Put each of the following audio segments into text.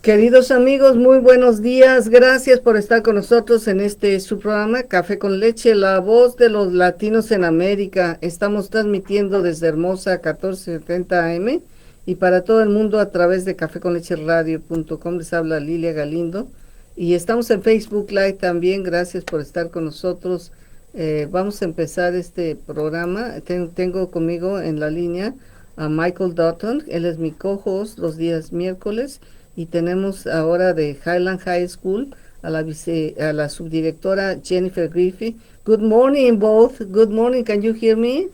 Queridos amigos, muy buenos días. Gracias por estar con nosotros en su programa Café con Leche, la voz de los latinos en América. Estamos transmitiendo desde Hermosa 1470 AM y para todo el mundo a través de caféconlecheradio.com. Les habla Lilia Galindo y estamos en Facebook Live también. Gracias por estar con nosotros. Vamos a empezar este programa. Tengo conmigo en la línea a Michael Dutton. Él es mi co-host los días miércoles. Y tenemos ahora de Highland High School a la subdirectora Jennifer Griffey. Good morning, both. Good morning. Can you hear me?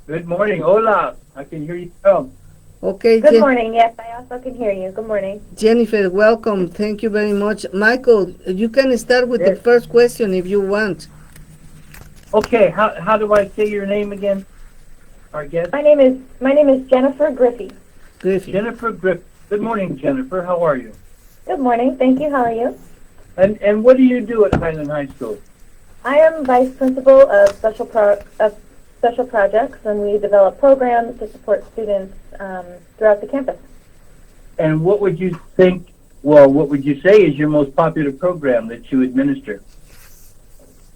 Good morning. Hola. I can hear you. Okay. Good morning. Yes, I also can hear you. Good morning. Jennifer, welcome. Thank you very much. Michael, you can start with the first question if you want. Okay. How do I say your name again? Our guest. My name is Jennifer Griffey. Griffey. Jennifer Griffey. Good morning, Jennifer. How are you? Good morning. Thank you. How are you? And what do you do at Highland High School? I am vice principal of special projects, and we develop programs to support students throughout the campus. And what would you think? Well, what would you say is your most popular program that you administer?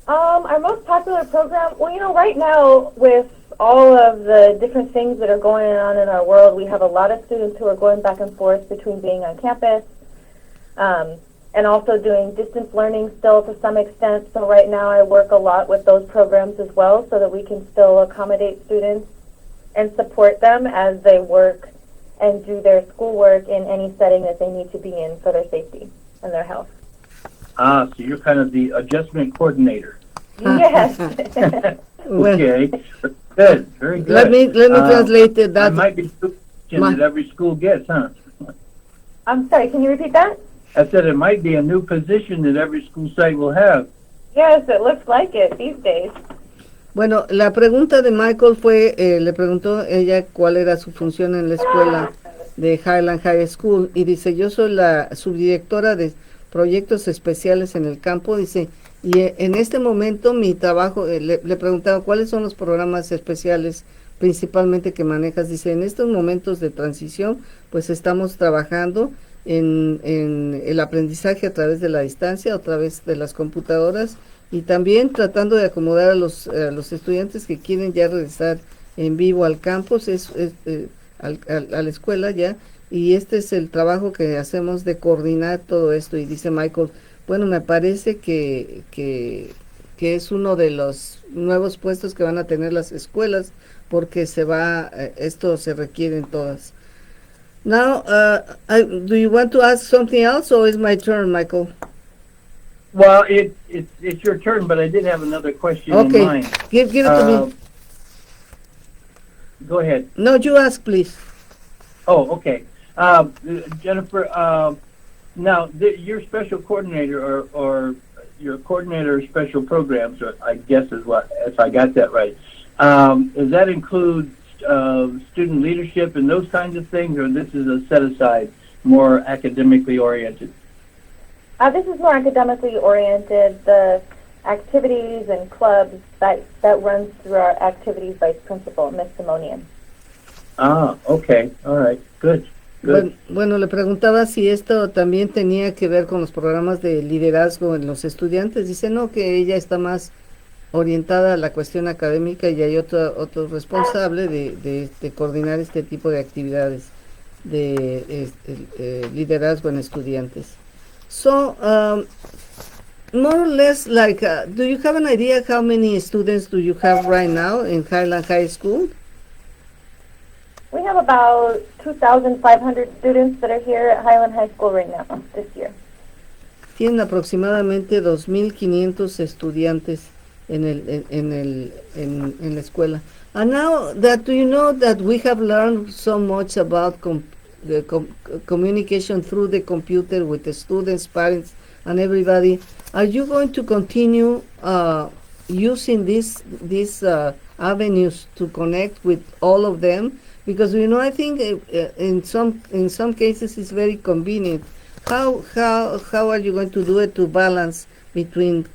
Our most popular program. Well, right now with all of the different things that are going on in our world, we have a lot of students who are going back and forth between being on campus and also doing distance learning still to some extent. So right now I work a lot with those programs as well so that we can still accommodate students and support them as they work and do their schoolwork in any setting that they need to be in for their safety and their health. So you're kind of the adjustment coordinator. Yes. Okay. Good. Very good. Let me translate it. That might be a question that every school gets, huh? I'm sorry, can you repeat that? I said it might be a new position that every school site will have. Yes, it looks like it these days. Bueno, la pregunta de Michael fue, le preguntó ella cuál era su función en la escuela de Highland High School y dice, yo soy la subdirectora de proyectos especiales en el campo, dice, y en este momento mi trabajo, le preguntaba cuáles son los programas especiales principalmente que manejas, dice, en estos momentos de transición, pues estamos trabajando en el aprendizaje a través de la distancia, a través de las computadoras, y también tratando de acomodar a los estudiantes que quieren ya regresar en vivo al campus, a la escuela ya, y este es el trabajo que hacemos de coordinar todo esto. Y dice Michael, bueno, me parece que es uno de los nuevos puestos que van a tener las escuelas, porque esto se requiere en todas. Now, do you want to ask something else, or is my turn, Michael? Well, it's your turn, but I did have another question in mind. Give it to me. Go ahead. No, you ask, please. Oh, okay. Jennifer, now your special coordinator or your coordinator of special programs, or I guess if I got that right, does that include student leadership and those kinds of things, or this is a set aside, more academically oriented? This is more academically oriented. The activities and clubs that runs through our activities vice principal, Ms. Simonian. Okay. All right. Good. Bueno, le preguntaba si esto también tenía que ver con los programas de liderazgo en los estudiantes. Dice, no, que ella está más orientada a la cuestión académica y hay otro responsable de coordinar este tipo de actividades de liderazgo en estudiantes. So, more or less, like, do you have an idea how many students do you have right now in Highland High School? We have about 2,500 students that are here at Highland High School right now, this year. Tienen aproximadamente 2,500 estudiantes en la escuela. And now that you know that we have learned so much about communication through the computer with the students, parents, and everybody, are you going to continue using these avenues to connect with all of them? Because I think in some cases it's very convenient. How are you going to do it to balance between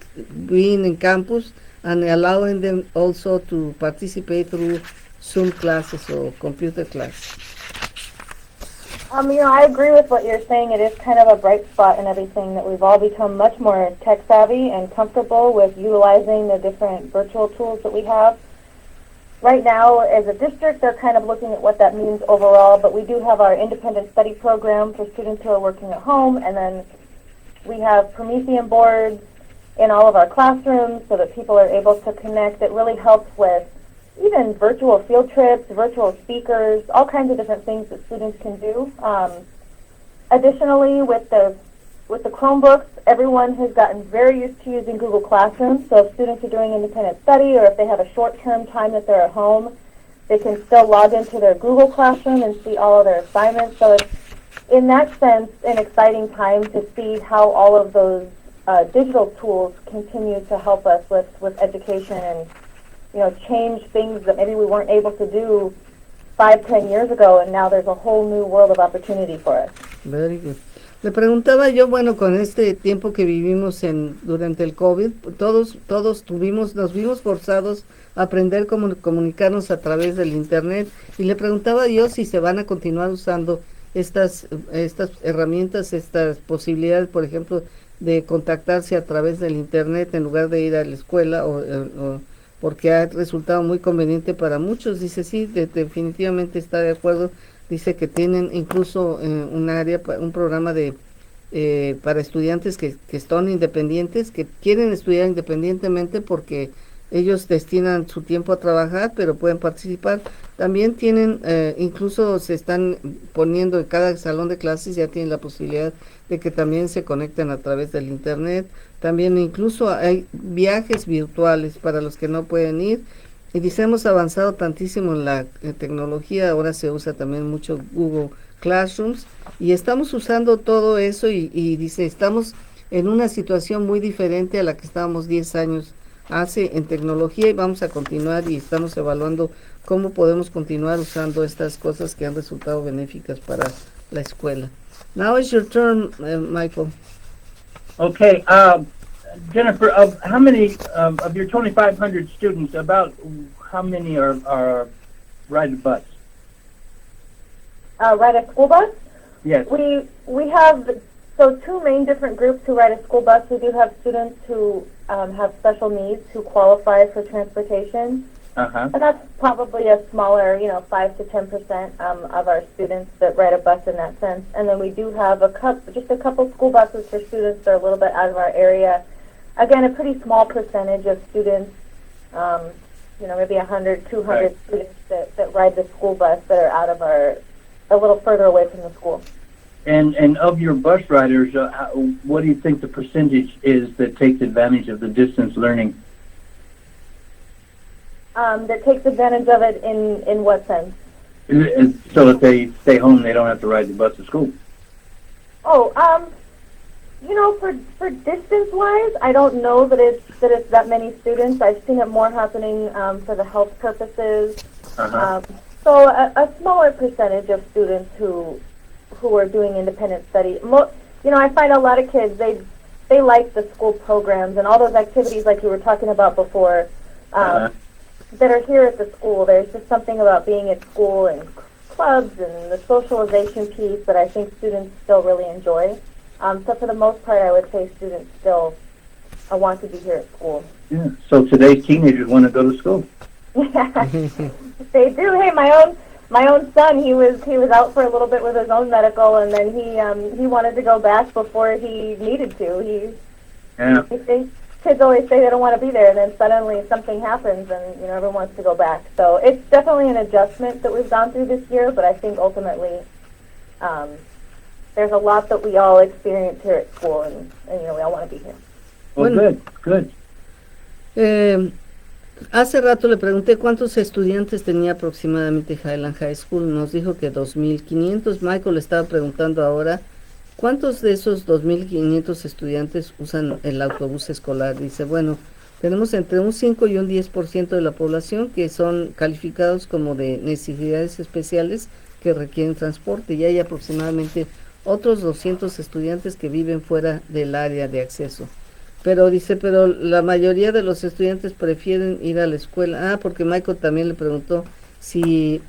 being in campus and allowing them also to participate through Zoom classes or computer classes? I agree with what you're saying. It is kind of a bright spot in everything that we've all become much more tech savvy and comfortable with utilizing the different virtual tools that we have. Right now, as a district, they're kind of looking at what that means overall, but we do have our independent study program for students who are working at home, and then we have Promethean boards in all of our classrooms so that people are able to connect. It really helps with even virtual field trips, virtual speakers, all kinds of different things that students can do. Additionally, with the Chromebooks, everyone has gotten very used to using Google Classroom. So if students are doing independent study or if they have a short-term time that they're at home, they can still log into their Google Classroom and see all of their assignments. So it's, in that sense, an exciting time to see how all of those digital tools continue to help us with education and change things that maybe we weren't able to do 5-10 years ago, and now there's a whole new world of opportunity for us. Very good. Le preguntaba yo, bueno, con este tiempo que vivimos durante el COVID, todos nos vimos forzados a aprender cómo comunicarnos a través del internet, y le preguntaba yo si se van a continuar usando estas herramientas, estas posibilidades, por ejemplo, de contactarse a través del internet en lugar de ir a la escuela o porque ha resultado muy conveniente para muchos. Dice, sí, definitivamente está de acuerdo. Dice que tienen incluso un programa para estudiantes que son independientes, que quieren estudiar independientemente porque ellos destinan su tiempo a trabajar, pero pueden participar. También tienen, incluso se están poniendo en cada salón de clases, ya tienen la posibilidad de que también se conecten a través del internet. También incluso hay viajes virtuales para los que no pueden ir. Y dice, hemos avanzado tantísimo en la tecnología, ahora se usa también mucho Google Classrooms, y estamos usando todo eso y dice, estamos en una situación muy diferente a la que estábamos 10 años hace en tecnología, y vamos a continuar y estamos evaluando cómo podemos continuar usando estas cosas que han resultado benéficas para la escuela. Now it's your turn, Michael. Okay, Jennifer, how many of your 2,500 students, about how many are ride a bus? Ride a school bus? Yes. We have two main different groups who ride a school bus. We do have students who have special needs who qualify for transportation. Uh-huh. And that's probably a smaller, 5 to 10% of our students that ride a bus in that sense. And then we do have just a couple school buses for students that are a little bit out of our area. Again, a pretty small percentage of students, maybe 100, 200 Right. students that ride the school bus that are out of a little further away from the school. And of your bus riders, what do you think the percentage is that takes advantage of the distance learning? That takes advantage of it in what sense? So if they stay home, they don't have to ride the bus to school. Oh, for distance-wise, I don't know that it's that many students. I've seen it more happening for the health purposes. Uh-huh. So a smaller percentage of students who are doing independent study. I find a lot of kids, they like the school programs and all those activities like you were talking about before that are here at the school. There's just something about being at school and clubs and the socialization piece that I think students still really enjoy. So for the most part, I would say students still want to be here at school. Yeah. So today's teenagers want to go to school. They do. Hey, my own son, he was out for a little bit with his own medical, and then he wanted to go back before he needed to. Kids always say they don't want to be there, and then suddenly something happens, and everyone wants to go back. So it's definitely an adjustment that we've gone through this year, but I think ultimately there's a lot that we all experience here at school, and we all want to be here. Well, good. Hace rato le pregunté cuántos estudiantes tenía aproximadamente Highland High School. Nos dijo que 2,500. Michael le estaba preguntando ahora, ¿cuántos de esos 2,500 estudiantes usan el autobús escolar? Dice, bueno, tenemos entre un 5 y un 10% de la población que son calificados como de necesidades especiales que requieren transporte, y hay aproximadamente otros 200 estudiantes que viven fuera del área de acceso. Pero dice, la mayoría de los estudiantes prefieren ir a la escuela. Porque Michael también le preguntó si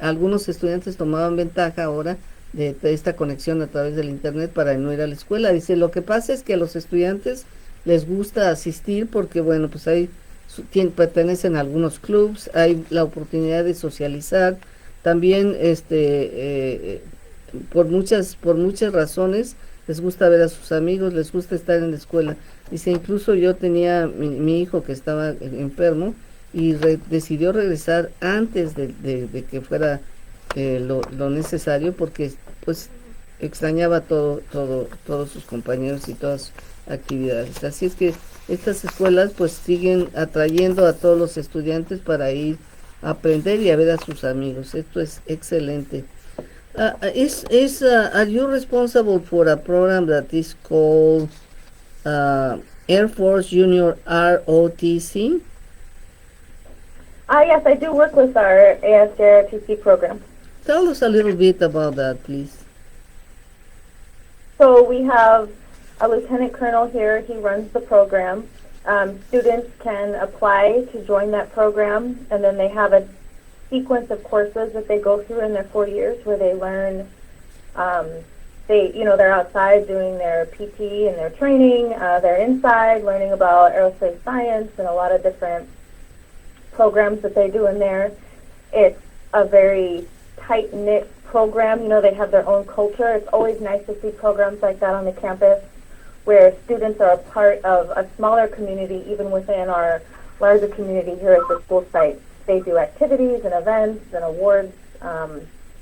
algunos estudiantes tomaban ventaja ahora de esta conexión a través del internet para no ir a la escuela. Dice, lo que pasa es que a los estudiantes les gusta asistir porque, bueno, pues hay, pertenecen a algunos clubs, hay la oportunidad de socializar, también, por muchas razones, les gusta ver a sus amigos, les gusta estar en la escuela. Dice, incluso yo tenía mi hijo que estaba enfermo y decidió regresar antes de que fuera lo necesario porque pues extrañaba todos sus compañeros y todas sus actividades. Así es que estas escuelas pues siguen atrayendo a todos los estudiantes para ir a aprender y a ver a sus amigos. Esto es excelente. Are you responsible for a program that is called Air Force Junior ROTC? Yes, I do work with our ASJROTC program. Tell us a little bit about that, please. So we have a lieutenant colonel here. He runs the program. Students can apply to join that program, and then they have a sequence of courses that they go through in their 4 years where they learn. They're outside doing their PT and their training. They're inside learning about aerospace science and a lot of different programs that they do in there. It's a very tight-knit program. They have their own culture. It's always nice to see programs like that on the campus where students are a part of a smaller community, even within our larger community here at the school site. They do activities and events and awards.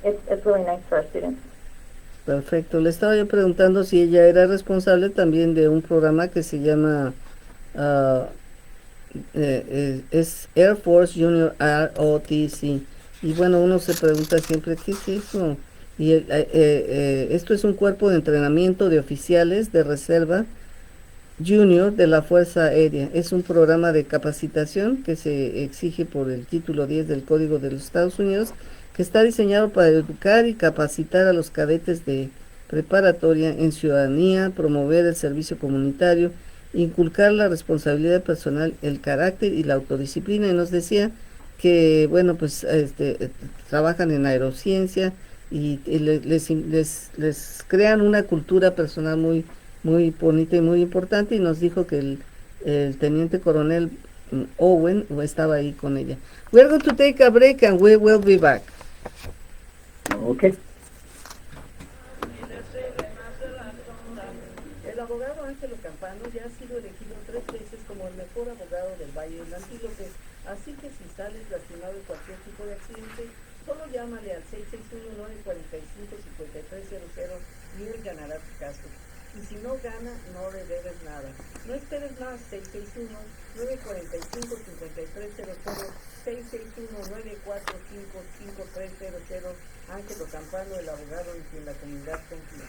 It's really nice for our students. Perfecto. Le estaba yo preguntando si ella era responsable también de un programa que se llama es Air Force Junior ROTC. Y bueno, uno se pregunta siempre, ¿qué es eso? Y esto es un cuerpo de entrenamiento de oficiales de reserva junior de la Fuerza Aérea. Es un programa de capacitación que se exige por el título 10 del Código de los Estados Unidos, que está diseñado para educar y capacitar a los cadetes de preparatoria en ciudadanía, promover el servicio comunitario, inculcar la responsabilidad personal, el carácter y la autodisciplina. Y nos decía que, bueno, pues trabajan en aerociencia y les crean una cultura personal muy bonita y muy importante, y nos dijo que el teniente coronel Owen estaba ahí con ella. We're going to take a break and we will be back. Okay. El abogado Ángelo Campano ya ha sido elegido 3 veces como el mejor abogado del Valle del Antílope, así que si sales lastimado en cualquier tipo de accidente, solo llámale al 661-945-5300 y él ganará tu caso. Y si no gana, no le debes nada. No esperes más. 661-945-5300, 661-945-5300. Ángelo Campano, el abogado en quien la comunidad confía.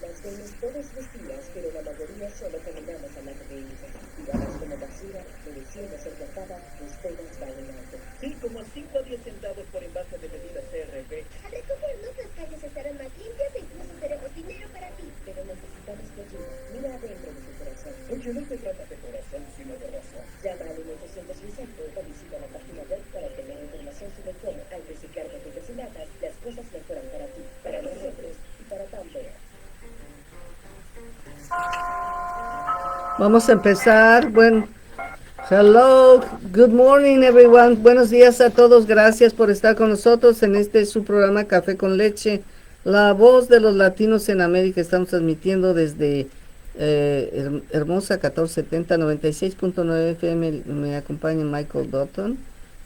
Las vemos todos los días, pero la mayoría solo caminamos a la cabeza. Tiradas como basura, mereciendo ser tratada, los pelos valen alto. Sí, como 5 a 10 centavos por envase de bebida CRB. Al recogernos, las calles estarán más limpias e incluso tenemos dinero para ti. Pero necesitamos tu ayuda. Mira adentro de tu corazón. Oye, no se trata de corazón, sino de razón. Llama al 1-800 Vicente o visita la página web para tener información sobre cómo, al reciclar paquetes y latas, las cosas mejoran para ti, para nosotros y para Tampa. Vamos a empezar. Bueno, hello, good morning everyone. Buenos días a todos. Gracias por estar con nosotros en su programa Café con Leche, la voz de los latinos en América. Estamos transmitiendo desde Hermosa 1470 96.9 FM. Me acompaña Michael Dutton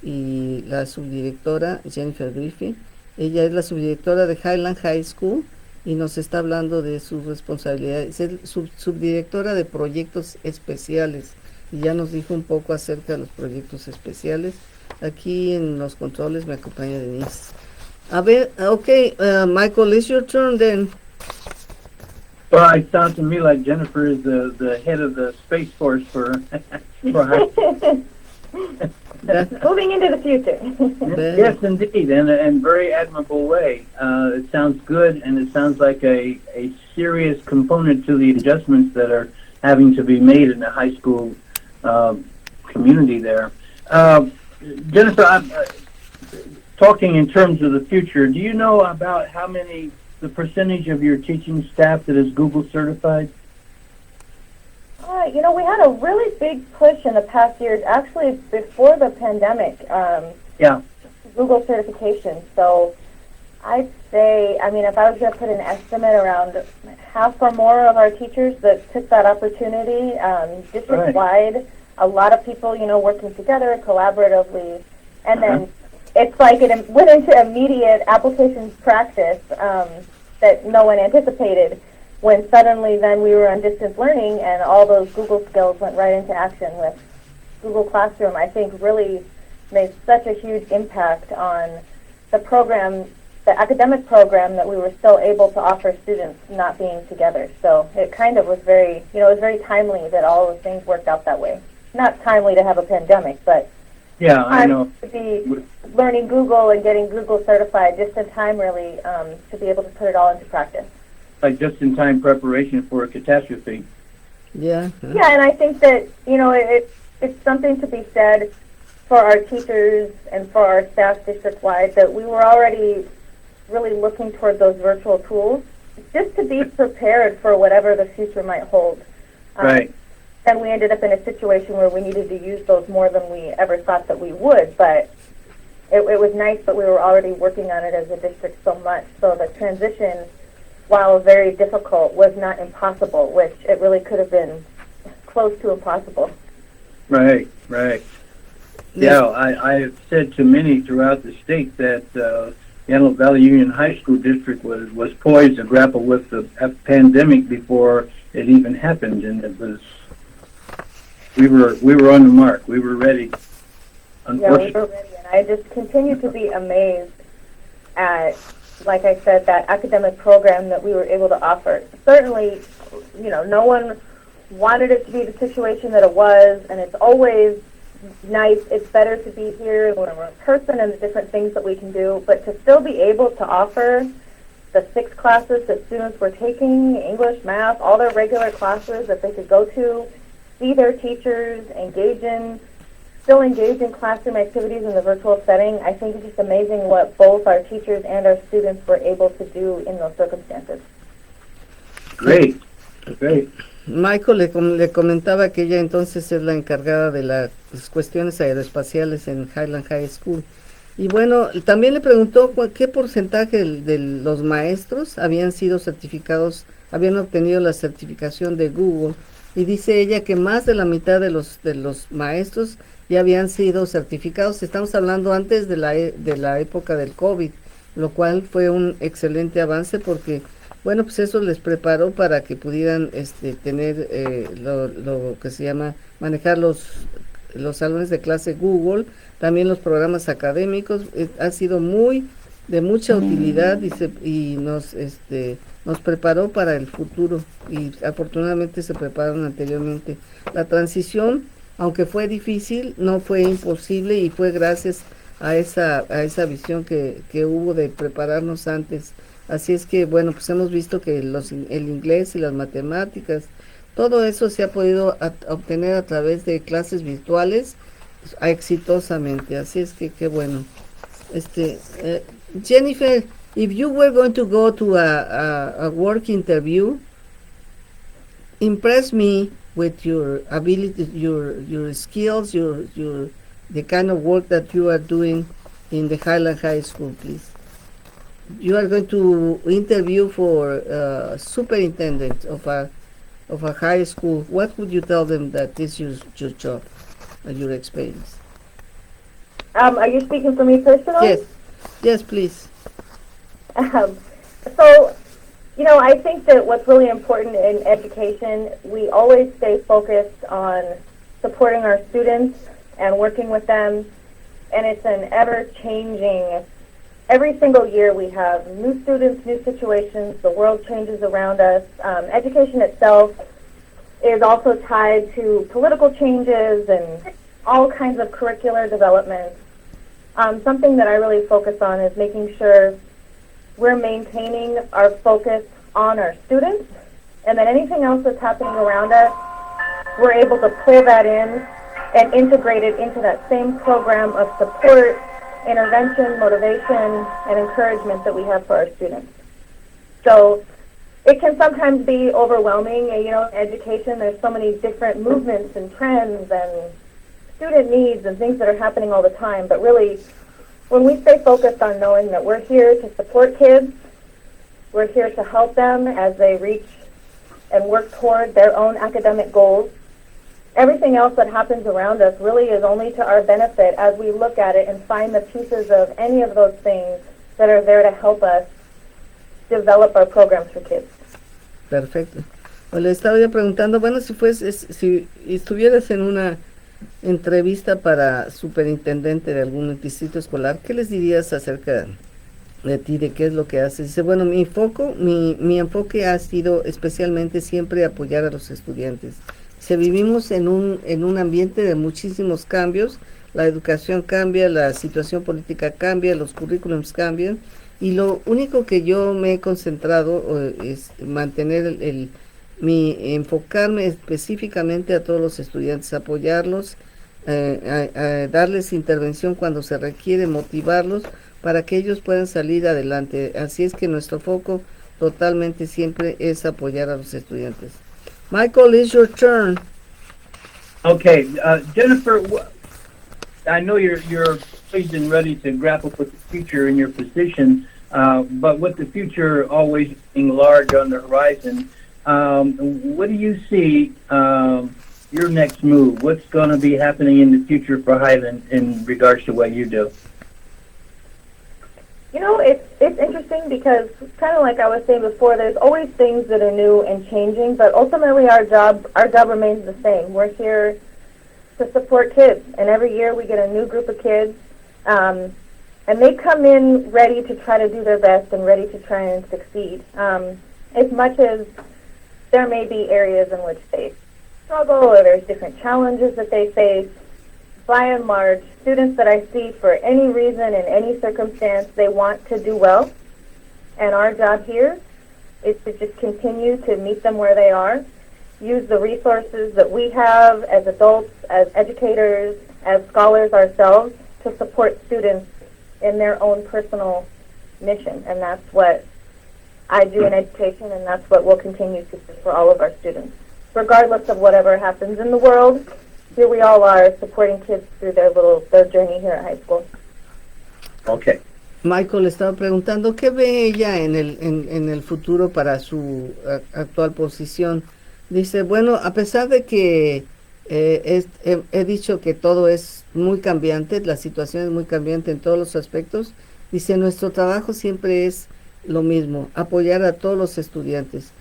y la subdirectora Jennifer Griffey. Ella es la subdirectora de Highland High School y nos está hablando de sus responsabilidades. Es subdirectora de proyectos especiales y ya nos dijo un poco acerca de los proyectos especiales. Aquí en los controles me acompaña Denise. A ver, okay, Michael, it's your turn then. Well, it sounds to me like Jennifer is the head of the Space Force for high. Moving into the future. Yes, indeed, in a very admirable way. It sounds good, and it sounds like a serious component to the adjustments that are having to be made in the high school community there. Jennifer, I'm talking in terms of the future. Do you know about how many the percentage of your teaching staff that is Google certified? We had a really big push in the past years, actually before the pandemic, Yeah. Google certification. So I'd say, if I was going to put an estimate, around half or more of our teachers that took that opportunity, district-wide, a lot of people, working together collaboratively. And then it's like it went into immediate applications practice that no one anticipated, when suddenly then we were on distance learning and all those Google skills went right into action with Google Classroom. I think really made such a huge impact on the program, the academic program, that we were still able to offer students not being together. So it kind of was very, it was very timely that all of things worked out that way. Not timely to have a pandemic, but Yeah, I know. to be learning Google and getting Google certified just in time, really, to be able to put it all into practice. Like just-in-time preparation for a catastrophe. Yeah. Yeah, and I think that, it's something to be said for our teachers and for our staff district-wide, that we were already really looking toward those virtual tools just to be prepared for whatever the future might hold. Right. And we ended up in a situation where we needed to use those more than we ever thought that we would, but it was nice that we were already working on it as a district so much, so the transition, while very difficult, was not impossible, which it really could have been close to impossible. Right. Yeah, I've said to many throughout the state that the Antelope Valley Union High School District was poised to grapple with the pandemic before it even happened, and it was we were on the mark. We were ready. Yeah, we were ready, and I just continue to be amazed at, like I said, that academic program that we were able to offer. Certainly, no one wanted it to be the situation that it was, and it's always nice. It's better to be here when we're in person and the different things that we can do, but to still be able to offer the 6 classes that students were taking, English, math, all their regular classes that they could go to, see their teachers, still engage in classroom activities in the virtual setting. I think it's just amazing what both our teachers and our students were able to do in those circumstances. Great. Michael le comentaba que ella entonces es la encargada de las cuestiones aeroespaciales en Highland High School. Y bueno, también le preguntó qué porcentaje de los maestros habían sido certificados, habían obtenido la certificación de Google. Y dice ella que más de la mitad de los maestros ya habían sido certificados. Estamos hablando antes de la época del COVID, lo cual fue un excelente avance porque, bueno, pues eso les preparó para que pudieran tener lo que se llama manejar los salones de clase Google, también los programas académicos. Ha sido de mucha utilidad, y nos preparó para el futuro, y afortunadamente se prepararon anteriormente. La transición, aunque fue difícil, no fue imposible, y fue gracias a esa visión que hubo de prepararnos antes. Así es que, bueno, pues hemos visto que el inglés y las matemáticas, todo eso se ha podido obtener a través de clases virtuales exitosamente. Así es que, qué bueno. Jennifer, if you were going to go to a work interview, impress me with your ability, your skills, the kind of work that you are doing in the Highland High School, please. You are going to interview for superintendent of a high school. What would you tell them that is your job and your experience? Are you speaking for me personally? Yes, please. So, I think that what's really important in education, we always stay focused on supporting our students and working with them, and it's an ever-changing. Every single year we have new students, new situations, the world changes around us. Education itself is also tied to political changes and all kinds of curricular developments. Something that I really focus on is making sure we're maintaining our focus on our students, and that anything else that's happening around us, we're able to pull that in and integrate it into that same program of support, intervention, motivation, and encouragement that we have for our students. So it can sometimes be overwhelming. You know, in education, there's so many different movements and trends and student needs and things that are happening all the time. But really, when we stay focused on knowing that we're here to support kids, we're here to help them as they reach and work toward their own academic goals, everything else that happens around us really is only to our benefit as we look at it and find the pieces of any of those things that are there to help us develop our programs for kids. Perfecto. Pues le estaba yo preguntando, bueno, si estuvieras en una entrevista para superintendente de algún distrito escolar, ¿qué les dirías acerca de ti, de qué es lo que haces? Dice, bueno, mi enfoque ha sido especialmente siempre apoyar a los estudiantes. Dice, vivimos en un ambiente de muchísimos cambios, la educación cambia, la situación política cambia, los currículums cambian, y lo único que yo me he concentrado es mantener enfocarme específicamente a todos los estudiantes, apoyarlos, a darles intervención cuando se requiere, motivarlos para que ellos puedan salir adelante. Así es que nuestro foco totalmente siempre es apoyar a los estudiantes. Michael, it's your turn. Okay, Jennifer, I know you're poised and ready to grapple with the future in your position, but with the future always being large on the horizon, what do you see your next move? What's going to be happening in the future for Highland in regards to what you do? You know, it's interesting because kind of like I was saying before, there's always things that are new and changing, but ultimately our job remains the same. We're here to support kids, and every year we get a new group of kids, and they come in ready to try to do their best and ready to try and succeed. As much as there may be areas in which they struggle or there's different challenges that they face, by and large, students that I see for any reason in any circumstance, they want to do well. And our job here is to just continue to meet them where they are, use the resources that we have as adults, as educators, as scholars ourselves, to support students in their own personal mission. And that's what I do in education, and that's what we'll continue to do for all of our students. Regardless of whatever happens in the world, here we all are supporting kids through their journey here at high school. Okay. Michael estaba preguntando qué ve ella en el futuro para su actual posición. Dice, bueno, a pesar de que he dicho que todo es muy cambiante, la situación es muy cambiante en todos los aspectos, dice, nuestro trabajo siempre es lo mismo, apoyar a todos los estudiantes.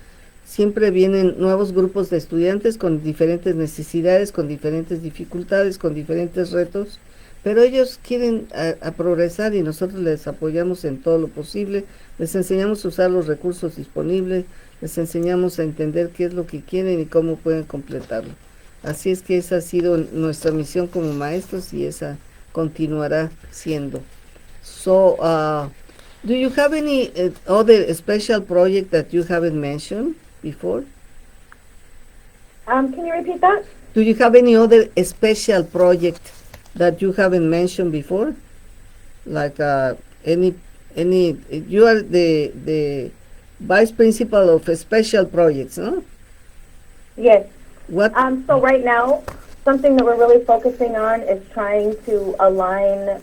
Siempre vienen nuevos grupos de estudiantes con diferentes necesidades, con diferentes dificultades, con diferentes retos, pero ellos quieren a progresar y nosotros les apoyamos en todo lo posible, les enseñamos a usar los recursos disponibles, les enseñamos a entender qué es lo que quieren y cómo pueden completarlo. Así es que esa ha sido nuestra misión como maestros y esa continuará siendo. So, do you have any other special project that you haven't mentioned before? Can you repeat that? Do you have any other special project that you haven't mentioned before? Like any you are the vice principal of special projects, no? Yes. What? So right now, something that we're really focusing on is trying to align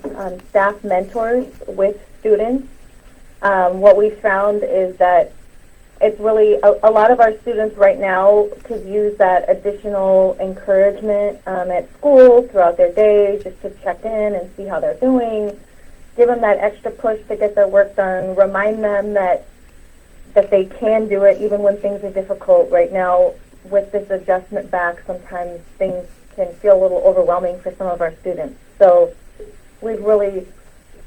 staff mentors with students. What we found is that it's really a lot of our students right now could use that additional encouragement at school throughout their day, just to check in and see how they're doing, give them that extra push to get their work done, remind them that they can do it even when things are difficult. Right now, with this adjustment back, sometimes things can feel a little overwhelming for some of our students. So we've really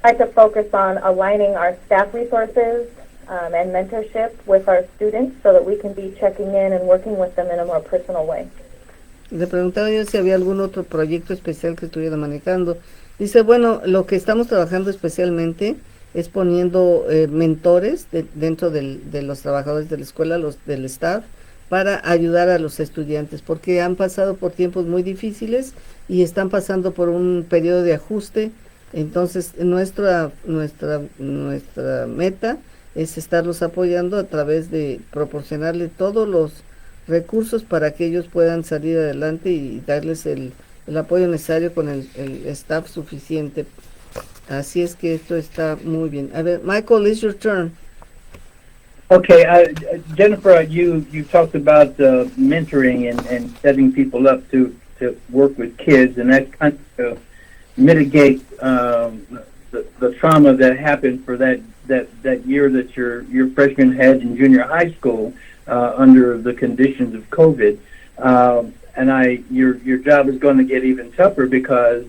tried to focus on aligning our staff resources and mentorship with our students so that we can be checking in and working with them in a more personal way. Le preguntaba yo si había algún otro proyecto especial que estuviera manejando. Dice, bueno, lo que estamos trabajando especialmente es poniendo mentores dentro de los trabajadores de la escuela, del staff, para ayudar a los estudiantes, porque han pasado por tiempos muy difíciles y están pasando por un periodo de ajuste. Entonces, nuestra meta es estarlos apoyando a través de proporcionarle todos los recursos para que ellos puedan salir adelante y darles el apoyo necesario con el staff suficiente. Así es que esto está muy bien. A ver, Michael, it's your turn. Okay, Jennifer, you talked about mentoring and setting people up to work with kids, and that kind of mitigate the trauma that happened for that year that your freshman had in junior high school under the conditions of COVID. And your job is going to get even tougher because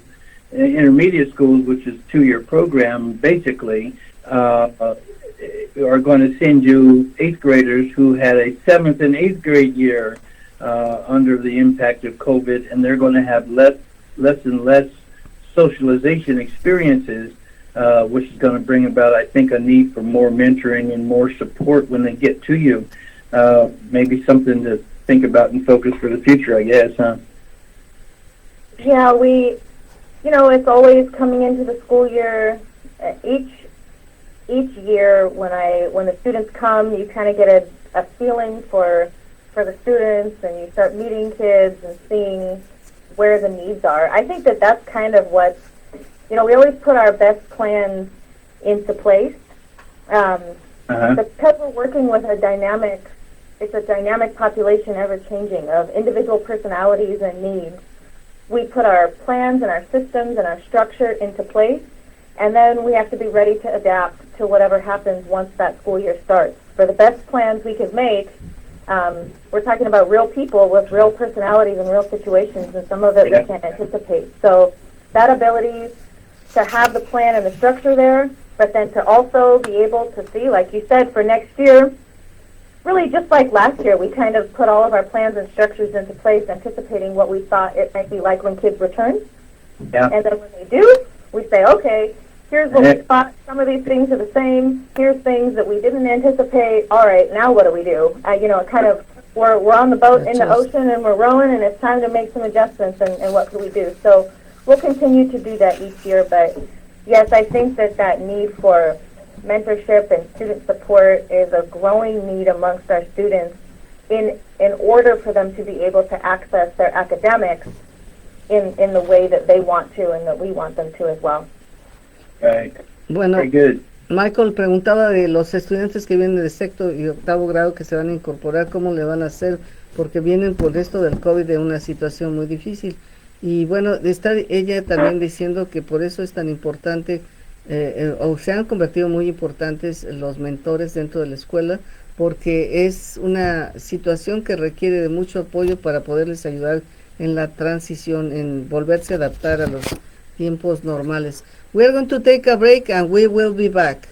intermediate schools, which is a 2-year program, basically, are going to send you 8th graders who had a 7th and 8th grade year under the impact of COVID, and they're going to have less and less socialization experiences, which is going to bring about, I think, a need for more mentoring and more support when they get to you. Maybe something to think about and focus for the future, I guess, huh? Yeah, it's always coming into the school year. Each year, when the students come, you kind of get a feeling for the students, and you start meeting kids and seeing where the needs are. I think that's kind of what, we always put our best plans into place. Because we're working with it's a dynamic population, ever changing, of individual personalities and needs. We put our plans and our systems and our structure into place, and then we have to be ready to adapt to whatever happens once that school year starts. For the best plans we could make, we're talking about real people with real personalities and real situations, and some of it we can't anticipate. So that ability to have the plan and the structure there, but then to also be able to see, like you said, for next year, really just like last year, we kind of put all of our plans and structures into place, anticipating what we thought it might be like when kids return. Yeah. And then when they do, we say, okay, here's what we thought. Some of these things are the same. Here's things that we didn't anticipate. All right, now what do we do? Kind of, we're on the boat in the ocean, and we're rowing, and it's time to make some adjustments, and what can we do? So we'll continue to do that each year. But yes, I think that need for mentorship and student support is a growing need amongst our students in order for them to be able to access their academics in the way that they want to and that we want them to as well. Right. Bueno, Very good. Michael preguntaba de los estudiantes que vienen de 6º y 8º grado que se van a incorporar, cómo le van a hacer, porque vienen por esto del COVID de una situación muy difícil. Y bueno, está ella también diciendo que por eso es tan importante, o se han convertido muy importantes los mentores dentro de la escuela, porque es una situación que requiere de mucho apoyo para poderles ayudar en la transición, en volverse a adaptar a los tiempos normales. We are going to take a break and we will be back.